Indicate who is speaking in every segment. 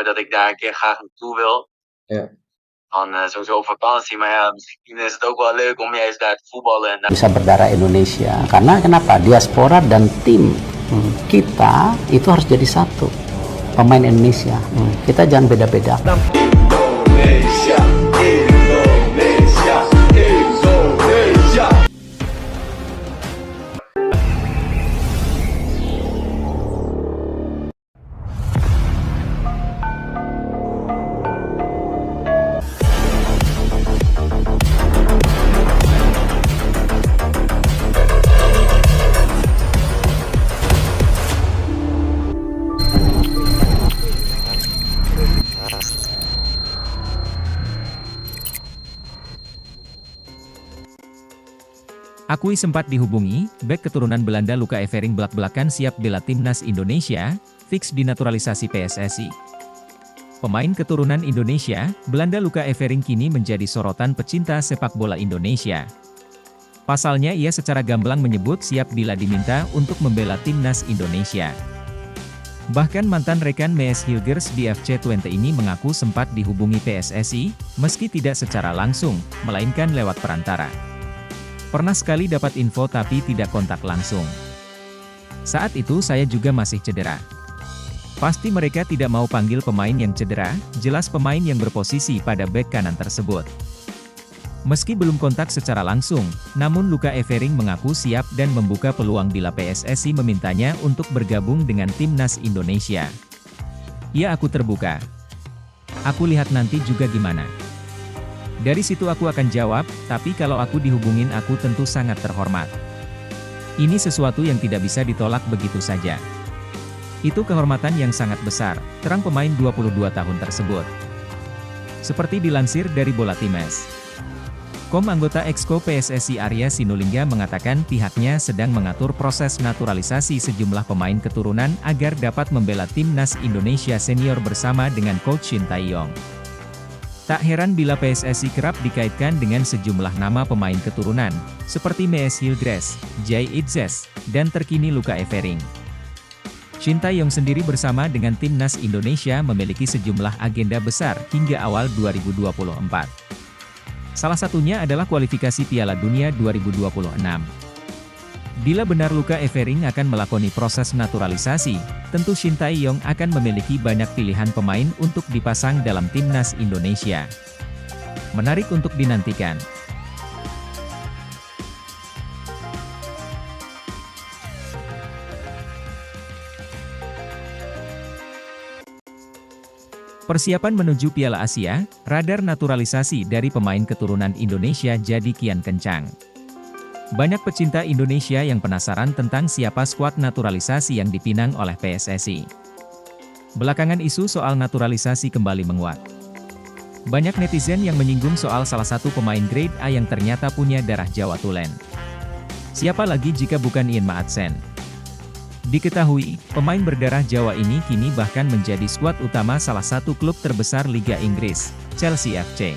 Speaker 1: dat ik daar een keer graag naartoe wil.
Speaker 2: Ya.
Speaker 1: Dan sowieso op vakantie, maar ja, misschien is het ook wel leuk om juist daar te voetballen. En
Speaker 3: bisa berdarah Indonesia. Karena kenapa? Diaspora dan tim kita itu harus jadi satu. Pemain Indonesia. Kita jangan beda-beda.
Speaker 4: Indonesia, Indonesia, Indonesia.
Speaker 5: Akui sempat dihubungi, bek keturunan Belanda Luca Evering belak-belakan siap bela timnas Indonesia, fix dinaturalisasi PSSI. Pemain keturunan Indonesia, Belanda Luca Evering kini menjadi sorotan pecinta sepak bola Indonesia. Pasalnya ia secara gamblang menyebut siap bila diminta untuk membela timnas Indonesia. Bahkan mantan rekan Mees Hilgers di FC Twente ini mengaku sempat dihubungi PSSI, meski tidak secara langsung, melainkan lewat perantara. Pernah sekali dapat info tapi tidak kontak langsung. Saat itu saya juga masih cedera. Pasti mereka tidak mau panggil pemain yang cedera, jelas pemain yang berposisi pada bek kanan tersebut. Meski belum kontak secara langsung, namun Luca Evering mengaku siap dan membuka peluang bila PSSI memintanya untuk bergabung dengan timnas Indonesia. Ya, aku terbuka. Aku lihat nanti juga gimana. Dari situ aku akan jawab, tapi kalau aku dihubungin aku tentu sangat terhormat. Ini sesuatu yang tidak bisa ditolak begitu saja. Itu kehormatan yang sangat besar, terang pemain 22 tahun tersebut. Seperti dilansir dari Bolatimes.com, anggota Exco PSSI Arya Sinulinga mengatakan pihaknya sedang mengatur proses naturalisasi sejumlah pemain keturunan agar dapat membela timnas Indonesia senior bersama dengan Coach Shin Tae-yong. Tak heran bila PSSI kerap dikaitkan dengan sejumlah nama pemain keturunan, seperti Mees Hilgers, Jay Itzes, dan terkini Luca Evering. Shin Tae-yong sendiri bersama dengan timnas Indonesia memiliki sejumlah agenda besar hingga awal 2024. Salah satunya adalah kualifikasi Piala Dunia 2026. Bila benar Luca Evering akan melakoni proses naturalisasi, tentu Shin Tae-yong akan memiliki banyak pilihan pemain untuk dipasang dalam timnas Indonesia. Menarik untuk dinantikan. Persiapan menuju Piala Asia, radar naturalisasi dari pemain keturunan Indonesia jadi kian kencang. Banyak pecinta Indonesia yang penasaran tentang siapa skuad naturalisasi yang dipinang oleh PSSI. Belakangan isu soal naturalisasi kembali menguat. Banyak netizen yang menyinggung soal salah satu pemain grade A yang ternyata punya darah Jawa tulen. Siapa lagi jika bukan Ian Maatsen? Diketahui, pemain berdarah Jawa ini kini bahkan menjadi skuad utama salah satu klub terbesar Liga Inggris, Chelsea FC.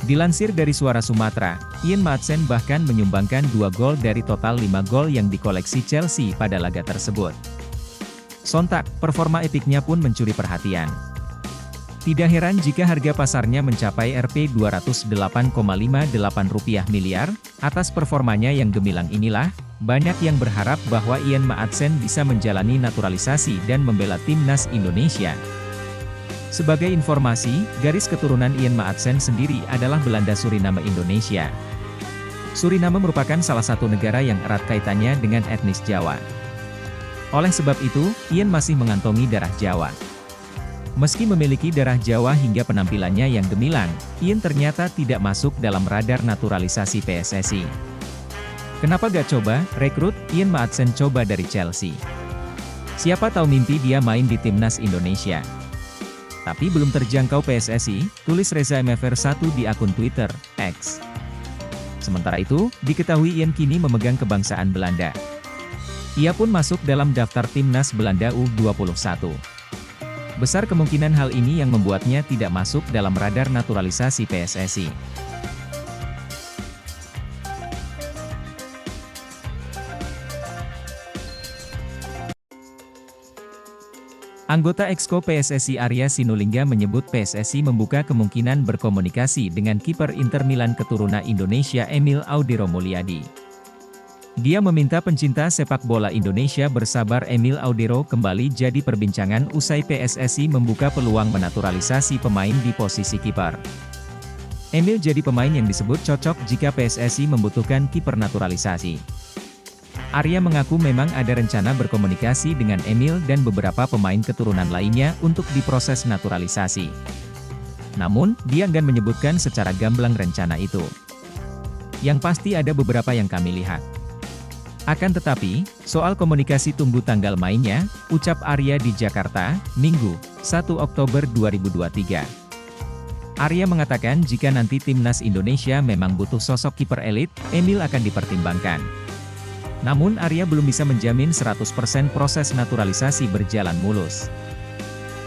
Speaker 5: Dilansir dari Suara Sumatera, Ian Maatsen bahkan menyumbangkan 2 gol dari total 5 gol yang dikoleksi Chelsea pada laga tersebut. Sontak, performa epiknya pun mencuri perhatian. Tidak heran jika harga pasarnya mencapai Rp208,58 miliar, atas performanya yang gemilang inilah, banyak yang berharap bahwa Ian Maatsen bisa menjalani naturalisasi dan membela timnas Indonesia. Sebagai informasi, garis keturunan Ian Maatsen sendiri adalah Belanda Suriname Indonesia. Suriname merupakan salah satu negara yang erat kaitannya dengan etnis Jawa. Oleh sebab itu, Ian masih mengantongi darah Jawa. Meski memiliki darah Jawa hingga penampilannya yang gemilang, Ian ternyata tidak masuk dalam radar naturalisasi PSSI. Kenapa gak coba rekrut Ian Maatsen coba dari Chelsea? Siapa tahu mimpi dia main di timnas Indonesia. Tapi belum terjangkau PSSI, tulis Reza MFR1 di akun Twitter, X. Sementara itu, diketahui Ian kini memegang kebangsaan Belanda. Ia pun masuk dalam daftar timnas Belanda U21. Besar kemungkinan hal ini yang membuatnya tidak masuk dalam radar naturalisasi PSSI. Anggota Exco PSSI Arya Sinulinga menyebut PSSI membuka kemungkinan berkomunikasi dengan kiper Inter Milan keturunan Indonesia Emil Audero Mulyadi. Dia meminta pencinta sepak bola Indonesia bersabar. Emil Audero kembali jadi perbincangan usai PSSI membuka peluang menaturalisasi pemain di posisi kiper. Emil jadi pemain yang disebut cocok jika PSSI membutuhkan kiper naturalisasi. Arya mengaku memang ada rencana berkomunikasi dengan Emil dan beberapa pemain keturunan lainnya untuk diproses naturalisasi. Namun, dia enggan menyebutkan secara gamblang rencana itu. Yang pasti ada beberapa yang kami lihat. Akan tetapi, soal komunikasi tunggu tanggal mainnya, ucap Arya di Jakarta, Minggu, 1 Oktober 2023. Arya mengatakan jika nanti timnas Indonesia memang butuh sosok kiper elit, Emil akan dipertimbangkan. Namun Arya belum bisa menjamin 100% proses naturalisasi berjalan mulus.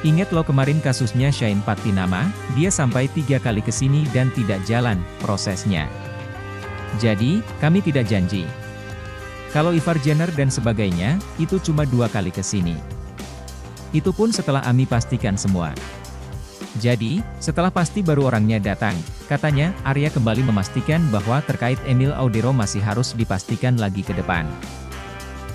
Speaker 5: Ingat loh kemarin kasusnya Shane Patinama, dia sampai 3 kali ke sini dan tidak jalan prosesnya. Jadi, kami tidak janji. Kalau Ivar Jenner dan sebagainya, itu cuma 2 kali ke sini. Itu pun setelah Ami pastikan semua. Jadi, setelah pasti baru orangnya datang, katanya. Arya kembali memastikan bahwa terkait Emil Audero masih harus dipastikan lagi ke depan.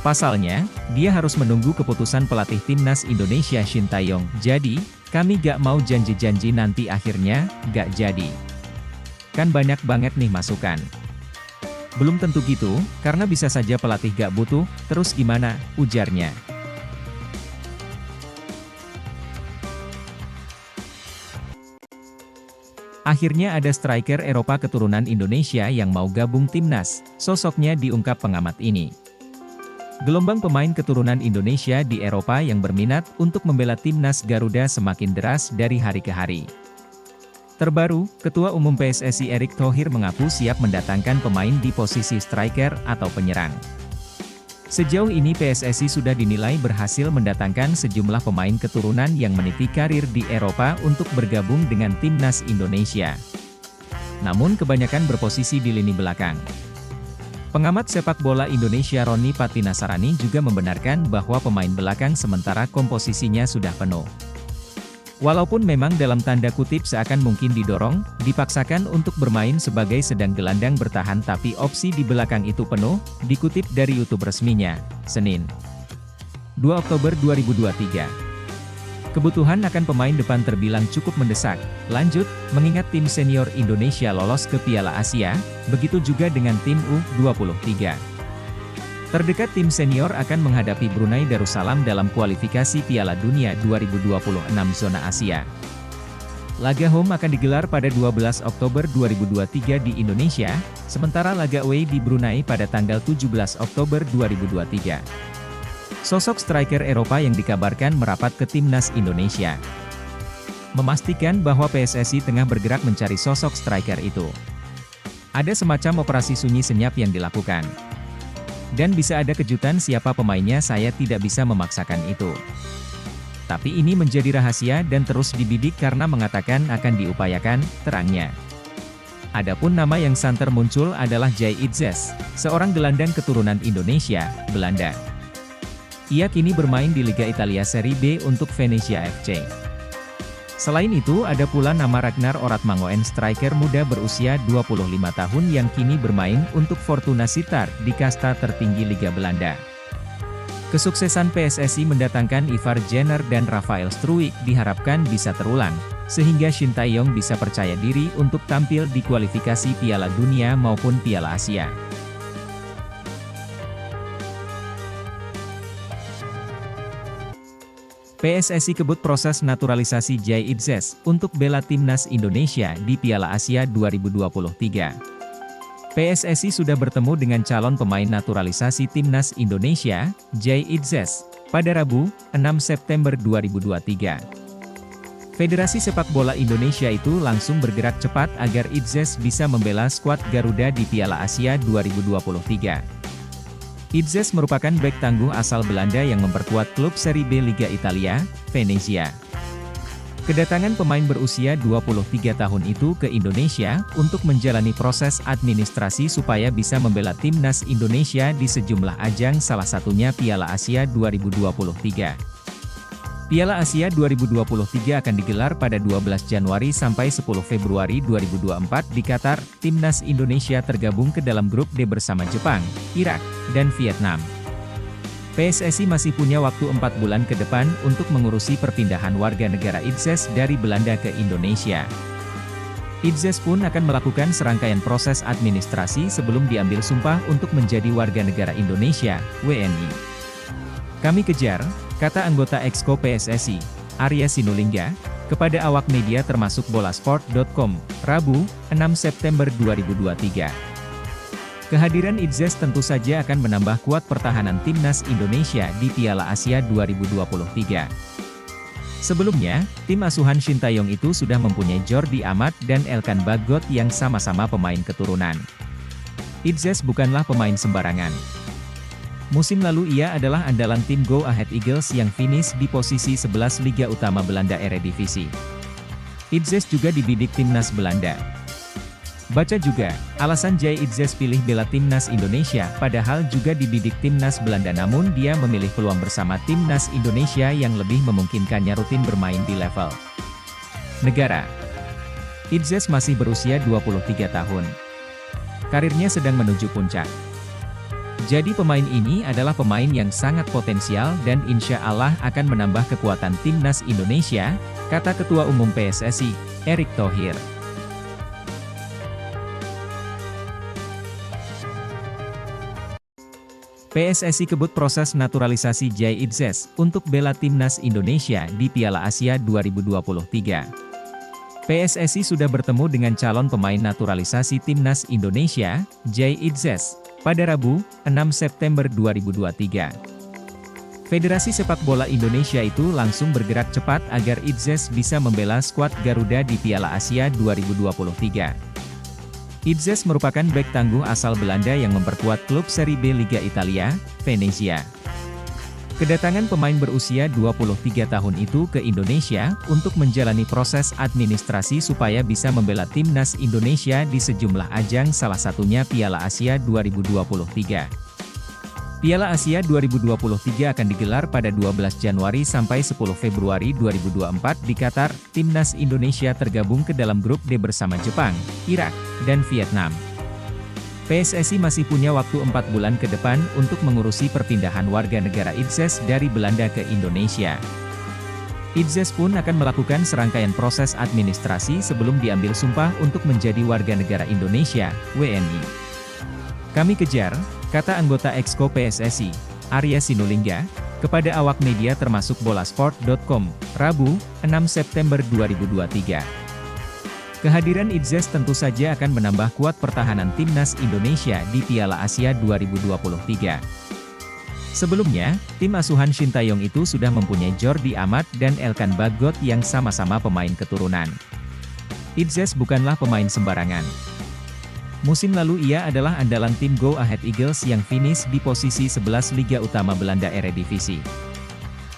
Speaker 5: Pasalnya, dia harus menunggu keputusan pelatih timnas Indonesia Shin Tae-yong. Jadi, kami gak mau janji-janji nanti akhirnya gak jadi. Kan banyak banget nih masukan. Belum tentu gitu, karena bisa saja pelatih gak butuh, terus gimana, ujarnya. Akhirnya ada striker Eropa keturunan Indonesia yang mau gabung timnas, sosoknya diungkap pengamat ini. Gelombang pemain keturunan Indonesia di Eropa yang berminat untuk membela timnas Garuda semakin deras dari hari ke hari. Terbaru, Ketua Umum PSSI Erick Thohir mengaku siap mendatangkan pemain di posisi striker atau penyerang. Sejauh ini PSSI sudah dinilai berhasil mendatangkan sejumlah pemain keturunan yang meniti karir di Eropa untuk bergabung dengan timnas Indonesia. Namun kebanyakan berposisi di lini belakang. Pengamat sepak bola Indonesia Roni Patinasarani juga membenarkan bahwa pemain belakang sementara komposisinya sudah penuh. Walaupun memang dalam tanda kutip seakan mungkin dipaksakan untuk bermain sebagai sedang gelandang bertahan, tapi opsi di belakang itu penuh, dikutip dari YouTube resminya, Senin, 2 Oktober 2023. Kebutuhan akan pemain depan terbilang cukup mendesak, lanjut, mengingat tim senior Indonesia lolos ke Piala Asia, begitu juga dengan tim U23. Terdekat tim senior akan menghadapi Brunei Darussalam dalam kualifikasi Piala Dunia 2026 zona Asia. Laga home akan digelar pada 12 Oktober 2023 di Indonesia, sementara laga away di Brunei pada tanggal 17 Oktober 2023. Sosok striker Eropa yang dikabarkan merapat ke timnas Indonesia memastikan bahwa PSSI tengah bergerak mencari sosok striker itu. Ada semacam operasi sunyi senyap yang dilakukan. Dan bisa ada kejutan siapa pemainnya, saya tidak bisa memaksakan itu. Tapi ini menjadi rahasia dan terus dibidik karena mengatakan akan diupayakan, terangnya. Adapun nama yang santer muncul adalah Jay Itzes, seorang gelandang keturunan Indonesia, Belanda. Ia kini bermain di Liga Italia Serie B untuk Venezia FC. Selain itu ada pula nama Ragnar Oratmangoen, striker muda berusia 25 tahun yang kini bermain untuk Fortuna Sittard di kasta tertinggi Liga Belanda. Kesuksesan PSSI mendatangkan Ivar Jenner dan Rafael Struijk diharapkan bisa terulang, sehingga Shin Tae-yong bisa percaya diri untuk tampil di kualifikasi Piala Dunia maupun Piala Asia. PSSI kebut proses naturalisasi Jay Itzes untuk bela timnas Indonesia di Piala Asia 2023. PSSI sudah bertemu dengan calon pemain naturalisasi timnas Indonesia, Jay Itzes, pada Rabu, 6 September 2023. Federasi Sepak Bola Indonesia itu langsung bergerak cepat agar Itzes bisa membela skuad Garuda di Piala Asia 2023. Itzes merupakan bek tangguh asal Belanda yang memperkuat klub Serie B Liga Italia, Venezia. Kedatangan pemain berusia 23 tahun itu ke Indonesia untuk menjalani proses administrasi supaya bisa membela timnas Indonesia di sejumlah ajang, salah satunya Piala Asia 2023. Piala Asia 2023 akan digelar pada 12 Januari sampai 10 Februari 2024 di Qatar. Timnas Indonesia tergabung ke dalam grup D bersama Jepang, Irak, dan Vietnam. PSSI masih punya waktu 4 bulan ke depan untuk mengurusi perpindahan warga negara Idzes dari Belanda ke Indonesia. Idzes pun akan melakukan serangkaian proses administrasi sebelum diambil sumpah untuk menjadi warga negara Indonesia, WNI. Kami kejar, kata anggota Exco PSSI, Arya Sinulinga, kepada awak media termasuk bolasport.com, Rabu, 6 September 2023. Kehadiran Idzes tentu saja akan menambah kuat pertahanan timnas Indonesia di Piala Asia 2023. Sebelumnya, tim asuhan Shin Taeyong itu sudah mempunyai Jordi Amat dan Elkan Bagot yang sama-sama pemain keturunan. Idzes bukanlah pemain sembarangan. Musim lalu ia adalah andalan tim Go Ahead Eagles yang finish di posisi 11 Liga Utama Belanda Eredivisie. Idzes juga dibidik timnas Belanda. Baca juga, alasan Jay Idzes pilih bela timnas Indonesia padahal juga dibidik timnas Belanda namun dia memilih peluang bersama timnas Indonesia yang lebih memungkinkannya rutin bermain di level negara. Idzes masih berusia 23 tahun. Karirnya sedang menuju puncak. Jadi pemain ini adalah pemain yang sangat potensial dan insya Allah akan menambah kekuatan timnas Indonesia, kata Ketua Umum PSSI, Erick Thohir. PSSI kebut proses naturalisasi Jay Idzes untuk bela timnas Indonesia di Piala Asia 2023. PSSI sudah bertemu dengan calon pemain naturalisasi timnas Indonesia, Jay Idzes, pada Rabu, 6 September 2023. Federasi Sepak Bola Indonesia itu langsung bergerak cepat agar Idzes bisa membela skuad Garuda di Piala Asia 2023. Idzes merupakan bek tangguh asal Belanda yang memperkuat klub Serie B Liga Italia, Venezia. Kedatangan pemain berusia 23 tahun itu ke Indonesia untuk menjalani proses administrasi supaya bisa membela timnas Indonesia di sejumlah ajang salah satunya Piala Asia 2023. Piala Asia 2023 akan digelar pada 12 Januari sampai 10 Februari 2024 di Qatar. Timnas Indonesia tergabung ke dalam grup D bersama Jepang, Irak, dan Vietnam. PSSI masih punya waktu 4 bulan ke depan untuk mengurusi perpindahan warga negara Idzes dari Belanda ke Indonesia. Idzes pun akan melakukan serangkaian proses administrasi sebelum diambil sumpah untuk menjadi warga negara Indonesia, WNI. Kami kejar, kata anggota Exco PSSI, Arya Sinulinga, kepada awak media termasuk bolasport.com, Rabu, 6 September 2023. Kehadiran Idzes tentu saja akan menambah kuat pertahanan timnas Indonesia di Piala Asia 2023. Sebelumnya, tim asuhan Shin Taeyong itu sudah mempunyai Jordi Amat dan Elkan Bagot yang sama-sama pemain keturunan. Idzes bukanlah pemain sembarangan. Musim lalu ia adalah andalan tim Go Ahead Eagles yang finish di posisi 11 Liga Utama Belanda Eredivisie.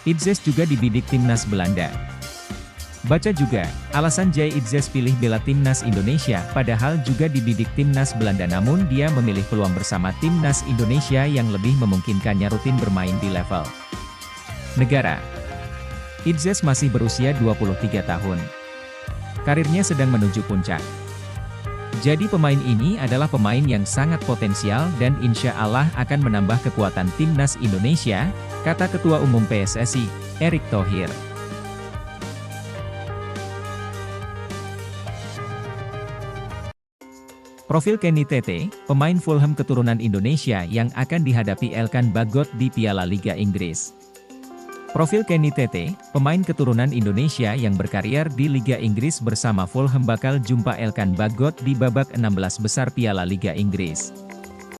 Speaker 5: Idzes juga dibidik timnas Belanda. Baca juga, alasan Jay Idzes pilih bela timnas Indonesia padahal juga dibidik timnas Belanda namun dia memilih peluang bersama timnas Indonesia yang lebih memungkinkannya rutin bermain di level negara. Idzes masih berusia 23 tahun. Karirnya sedang menuju puncak. Jadi pemain ini adalah pemain yang sangat potensial dan insya Allah akan menambah kekuatan timnas Indonesia, kata Ketua Umum PSSI, Erick Thohir. Profil Kenny Tete, pemain Fulham keturunan Indonesia yang akan dihadapi Elkan Bagot di Piala Liga Inggris. Profil Kenny Tete, pemain keturunan Indonesia yang berkarier di Liga Inggris bersama Fulham bakal jumpa Elkan Bagot di babak 16 besar Piala Liga Inggris.